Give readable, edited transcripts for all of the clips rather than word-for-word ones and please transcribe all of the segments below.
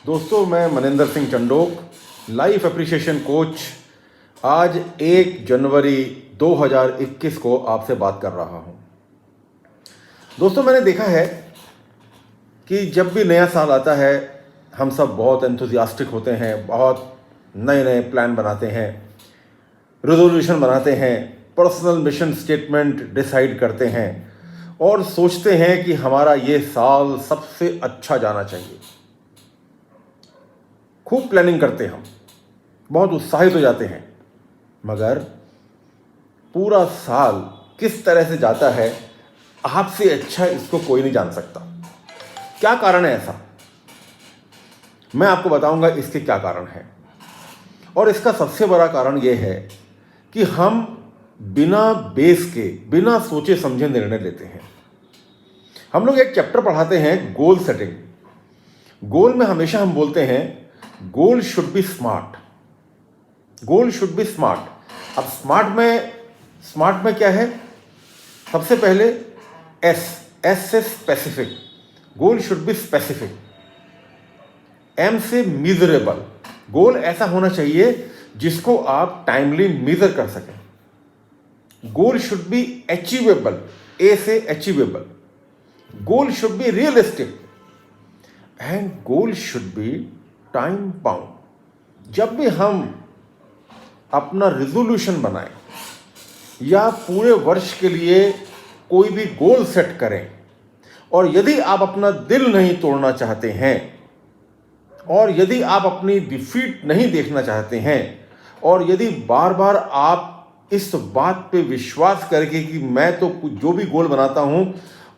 दोस्तों, मैं Maninder Singh Chandok, life appreciation coach, आज 1 जनवरी 2021 को आपसे बात कर रहा हूं। दोस्तों, मैंने देखा है कि जब भी नया साल आता है हम सब बहुत एंथुजियास्टिक होते हैं, बहुत नए नए प्लान बनाते हैं, रेजोल्यूशन बनाते हैं, पर्सनल मिशन स्टेटमेंट डिसाइड करते हैं और सोचते हैं कि हमारा ये साल सबसे अच्छा जाना चाहिए। खूब प्लानिंग करते हैं, हम बहुत उत्साहित हो जाते हैं, मगर पूरा साल किस तरह से जाता है आपसे अच्छा इसको कोई नहीं जान सकता। क्या कारण है ऐसा? मैं आपको बताऊंगा इसके क्या कारण है। और इसका सबसे बड़ा कारण यह है कि हम बिना बेस के, बिना सोचे समझे निर्णय लेते हैं। हम लोग एक चैप्टर पढ़ाते हैं, गोल सेटिंग। गोल में हमेशा हम बोलते हैं goal should be smart, goal should be smart. अब स्मार्ट में क्या है? सबसे पहले एस से specific, goal should be specific. M से मीजरेबल, गोल ऐसा होना चाहिए जिसको आप टाइमली मेजर कर सकें। Goal should be achievable, A से achievable. Goal should be realistic and goal should be time bound. जब भी हम अपना रिजोल्यूशन बनाएं या पूरे वर्ष के लिए कोई भी गोल सेट करें, और यदि आप अपना दिल नहीं तोड़ना चाहते हैं, और यदि आप अपनी डिफीट नहीं देखना चाहते हैं, और यदि बार बार आप इस बात पे विश्वास करके कि मैं तो जो भी गोल बनाता हूं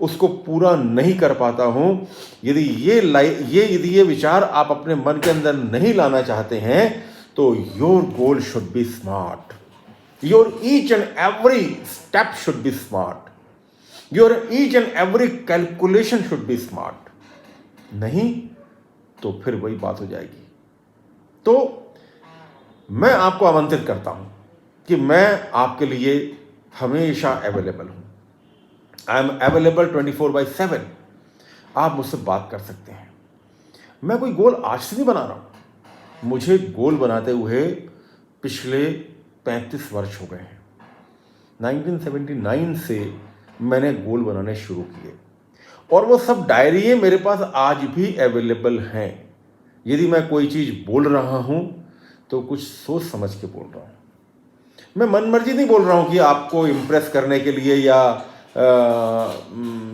उसको पूरा नहीं कर पाता हूं, यदि ये विचार आप अपने मन के अंदर नहीं लाना चाहते हैं, तो your goal should be smart. Your each and every step should be smart. Your each and every calculation should be smart. नहीं तो फिर वही बात हो जाएगी। तो मैं आपको आमंत्रित करता हूं कि मैं आपके लिए हमेशा अवेलेबल हूं। I am available 24/7। आप मुझसे बात कर सकते हैं। मैं कोई गोल आज से नहीं बना रहा हूं, मुझे गोल बनाते हुए पिछले 35 वर्ष हो गए हैं। 1979 से मैंने गोल बनाने शुरू किए और वो सब डायरी मेरे पास आज भी अवेलेबल हैं। यदि मैं कोई चीज़ बोल रहा हूं तो कुछ सोच समझ के बोल रहा हूं। मैं मन मर्जी नहीं बोल रहा हूं कि आपको इम्प्रेस करने के लिए या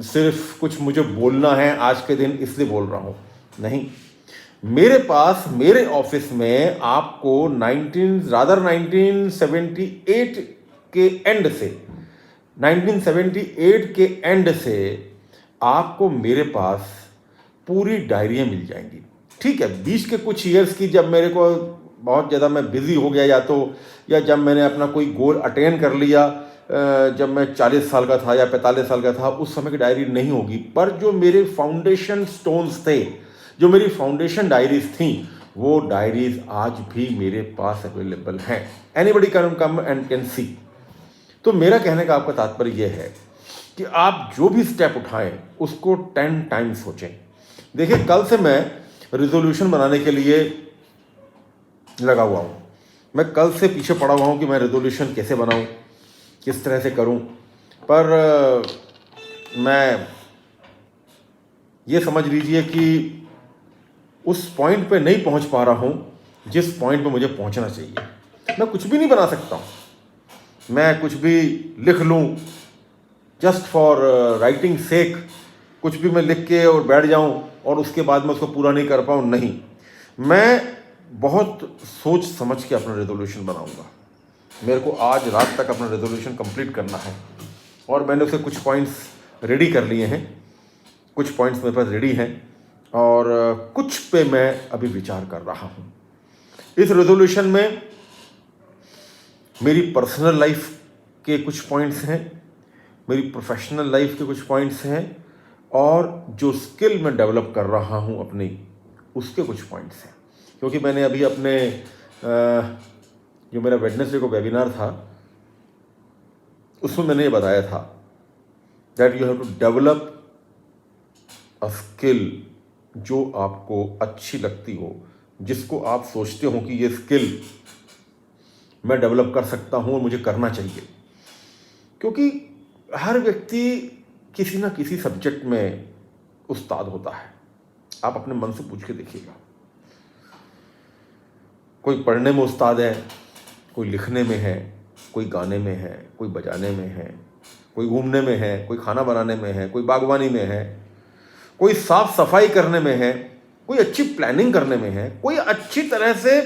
सिर्फ कुछ मुझे बोलना है आज के दिन इसलिए बोल रहा हूं। नहीं, मेरे पास, मेरे ऑफिस में आपको 1978 के एंड से 1978 के एंड से आपको मेरे पास पूरी डायरियां मिल जाएंगी। ठीक है, बीच के कुछ ईयर्स की जब मेरे को बहुत ज़्यादा मैं बिजी हो गया या जब मैंने अपना कोई गोल अटेन कर लिया, जब मैं 40 साल का था या 45 साल का था, उस समय की डायरी नहीं होगी। पर जो मेरे फाउंडेशन स्टोन्स थे, जो मेरी फाउंडेशन डायरीज थी, वो डायरीज आज भी मेरे पास अवेलेबल हैं। Anybody can come and can see. तो मेरा कहने का आपका तात्पर्य यह है कि आप जो भी स्टेप उठाएं उसको 10 टाइम्स सोचें। देखिए, कल से मैं रिजोल्यूशन बनाने के लिए लगा हुआ हूँ। मैं कल से पीछे पड़ा हुआ हूँ कि मैं रिजोल्यूशन कैसे बनाऊँ, किस तरह से करूँ। पर मैं ये समझ लीजिए कि उस पॉइंट पे नहीं पहुँच पा रहा हूँ जिस पॉइंट पे मुझे पहुँचना चाहिए। मैं कुछ भी नहीं बना सकता हूँ, मैं कुछ भी लिख लूँ जस्ट फॉर राइटिंग सेक, कुछ भी मैं लिख के और बैठ जाऊँ और उसके बाद मैं उसको पूरा नहीं कर पाऊँ। नहीं, मैं बहुत सोच समझ के अपना रेजोल्यूशन बनाऊंगा। मेरे को आज रात तक अपना रेजोल्यूशन कंप्लीट करना है और मैंने उसे कुछ पॉइंट्स रेडी कर लिए हैं, कुछ पॉइंट्स मेरे पास रेडी हैं और कुछ पे मैं अभी विचार कर रहा हूँ। इस रेजोल्यूशन में मेरी पर्सनल लाइफ के कुछ पॉइंट्स हैं, मेरी प्रोफेशनल लाइफ के कुछ पॉइंट्स हैं और जो स्किल मैं डेवलप कर रहा हूँ अपनी, उसके कुछ पॉइंट्स हैं। क्योंकि मैंने अभी अपने जो मेरा वेडनेसडे को वेबिनार था उसमें मैंने ये बताया था that you have to develop a skill जो आपको अच्छी लगती हो, जिसको आप सोचते हो कि ये स्किल मैं डेवलप कर सकता हूँ और मुझे करना चाहिए। क्योंकि हर व्यक्ति किसी ना किसी सब्जेक्ट में उस्ताद होता है। आप अपने मन से पूछ के देखिएगा। कोई पढ़ने में उस्ताद है, कोई लिखने में है, कोई गाने में है, कोई बजाने में है, कोई घूमने में है, कोई खाना बनाने में है, कोई बागवानी में है, कोई साफ सफाई करने में है, कोई अच्छी प्लानिंग करने में है, कोई अच्छी तरह से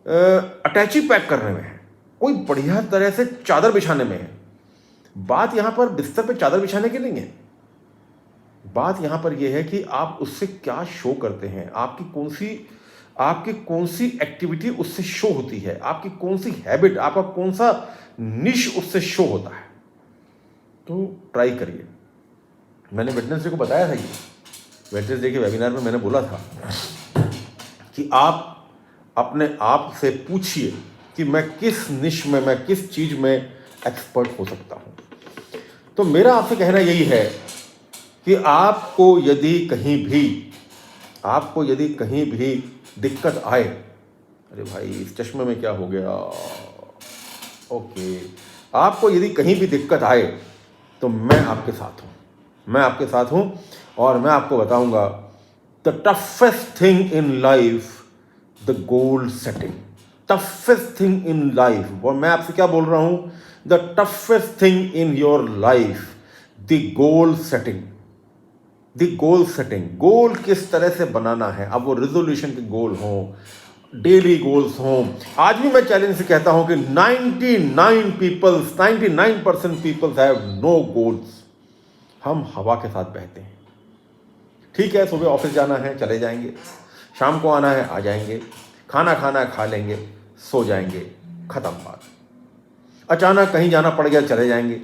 अटैची पैक करने में है, कोई बढ़िया तरह से चादर बिछाने में है। बात यहाँ पर बिस्तर पे चादर बिछाने की नहीं है। बात यहाँ पर यह है कि आप उससे क्या शो करते हैं, आपकी कौन सी एक्टिविटी उससे शो होती है, आपकी कौन सी हैबिट, आपका कौन सा निश उससे शो होता है। तो ट्राई करिए। मैंने वेडनेसडे को बताया था, ये वेडनेसडे के वेबिनार में मैंने बोला था कि आप अपने आप से पूछिए कि मैं किस निश में, मैं किस चीज़ में एक्सपर्ट हो सकता हूँ। तो मेरा आपसे कहना यही है कि आपको यदि कहीं भी दिक्कत आए, अरे भाई इस चश्मे में क्या हो गया, ओके, आपको यदि कहीं भी दिक्कत आए तो मैं आपके साथ हूँ और मैं आपको बताऊंगा the toughest thing in life, the goal setting. Toughest thing in life, और मैं आपसे क्या बोल रहा हूं, the toughest thing in your life, the goal setting. The goal setting, goal किस तरह से बनाना है। अब वो रेजोल्यूशन के गोल हों, डेली गोल्स हों। आज भी मैं चैलेंज से कहता हूं कि 99% पीपल्स हैव नो गोल्स। हम हवा के साथ बहते हैं। ठीक है, सुबह ऑफिस जाना है, चले जाएंगे, शाम को आना है, आ जाएंगे, खाना खाना है, खा लेंगे, सो जाएंगे, खत्म बात। अचानक कहीं जाना पड़ गया, चले जाएंगे,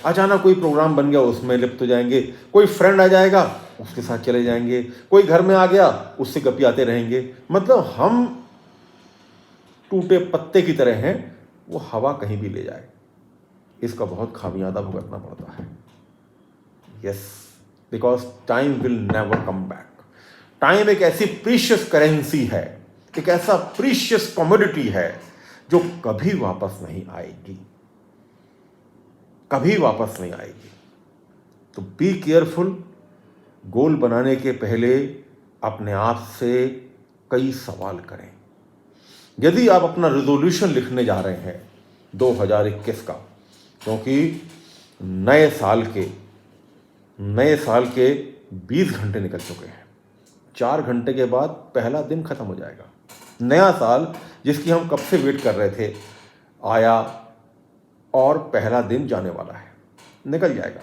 अचानक कोई प्रोग्राम बन गया, उसमें लिप्त हो जाएंगे, कोई फ्रेंड आ जाएगा, उसके साथ चले जाएंगे, कोई घर में आ गया, उससे गपियाते रहेंगे। मतलब हम टूटे पत्ते की तरह हैं, वो हवा कहीं भी ले जाए। इसका बहुत खामियाजा भुगतना पड़ता है। Yes, because time will never come back. Time एक ऐसी प्रीशियस करेंसी है, एक ऐसा प्रीशियस कमोडिटी है जो कभी वापस नहीं आएगी, कभी वापस नहीं आएगी। तो बी केयरफुल। गोल बनाने के पहले अपने आप से कई सवाल करें। यदि आप अपना रेजोल्यूशन लिखने जा रहे हैं 2021 का, क्योंकि नए साल के 20 घंटे निकल चुके हैं। 4 घंटे के बाद पहला दिन खत्म हो जाएगा। नया साल जिसकी हम कब से वेट कर रहे थे आया और पहला दिन जाने वाला है, निकल जाएगा।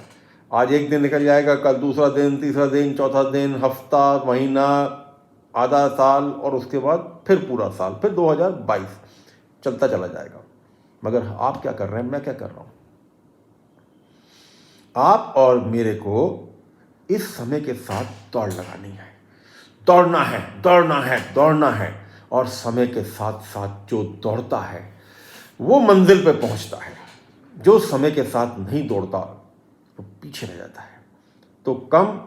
आज एक दिन निकल जाएगा, कल दूसरा दिन, तीसरा दिन, चौथा दिन, हफ्ता, महीना, आधा साल, और उसके बाद फिर पूरा साल, फिर 2022 चलता चला जाएगा। मगर आप क्या कर रहे हैं, मैं क्या कर रहा हूं? आप और मेरे को इस समय के साथ दौड़ लगानी है, दौड़ना है। और समय के साथ साथ जो दौड़ता है वो मंजिल पे पहुंचता है, जो समय के साथ नहीं दौड़ता वो पीछे रह जाता है। तो कम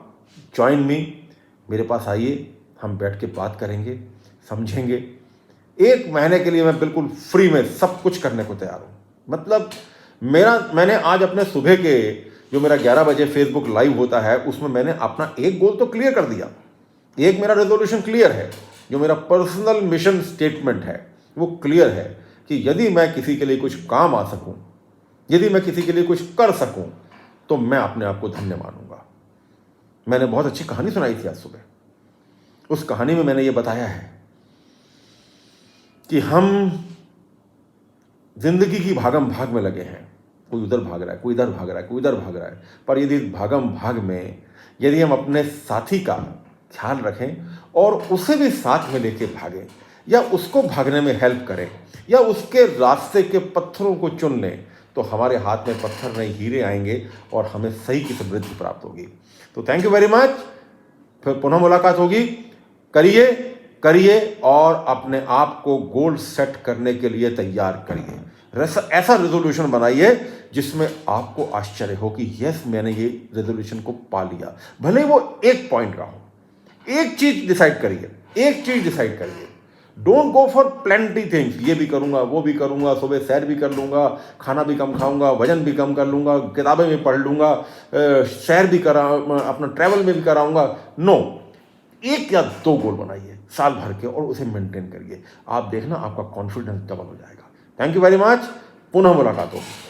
जॉइन मी, मेरे पास आइए, हम बैठ के बात करेंगे, समझेंगे। 1 महीने के लिए मैं बिल्कुल फ्री में सब कुछ करने को तैयार हूँ। मतलब मैंने आज अपने सुबह के जो मेरा 11 बजे फेसबुक लाइव होता है, उसमें मैंने अपना एक गोल तो क्लियर कर दिया। एक मेरा रेजोल्यूशन क्लियर है, जो मेरा पर्सनल मिशन स्टेटमेंट है वो क्लियर है कि यदि मैं किसी के लिए कुछ काम आ सकूं, यदि मैं किसी के लिए कुछ कर सकूं, तो मैं अपने आप को धन्य मानूंगा। मैंने बहुत अच्छी कहानी सुनाई थी आज सुबह। उस कहानी में मैंने ये बताया है कि हम जिंदगी की भागम भाग में लगे हैं। कोई उधर भाग रहा है, कोई इधर भाग रहा है, कोई उधर भाग रहा है। पर यदि भागम भाग में यदि हम अपने साथी का ख्याल रखें और उसे भी साथ में लेके भागें, या उसको भागने में हेल्प करें, या उसके रास्ते के पत्थरों को चुन लें, तो हमारे हाथ में पत्थर नहीं हीरे आएंगे और हमें सही की समृद्धि प्राप्त होगी। तो थैंक यू वेरी मच। फिर पुनः मुलाकात होगी। करिए और अपने आप को गोल सेट करने के लिए तैयार करिए। ऐसा रेजोल्यूशन बनाइए जिसमें आपको आश्चर्य हो कि यस, मैंने ये रेजोल्यूशन को पा लिया। भले वो 1 पॉइंट का हो, एक चीज डिसाइड करिए, एक चीज डिसाइड करिए। Don't go for plenty things, ये भी करूंगा, वो भी करूंगा, सुबह सैर भी कर लूंगा, खाना भी कम खाऊंगा, वजन भी कम कर लूंगा, किताबें भी पढ़ लूंगा, सैर भी करा, अपना ट्रैवल में भी कराऊंगा। नो, एक या दो गोल बनाइए साल भर के और उसे मेंटेन करिए। आप देखना आपका कॉन्फिडेंस डबल हो जाएगा। थैंक यू वेरी मच, पुनः मुलाकात होगी।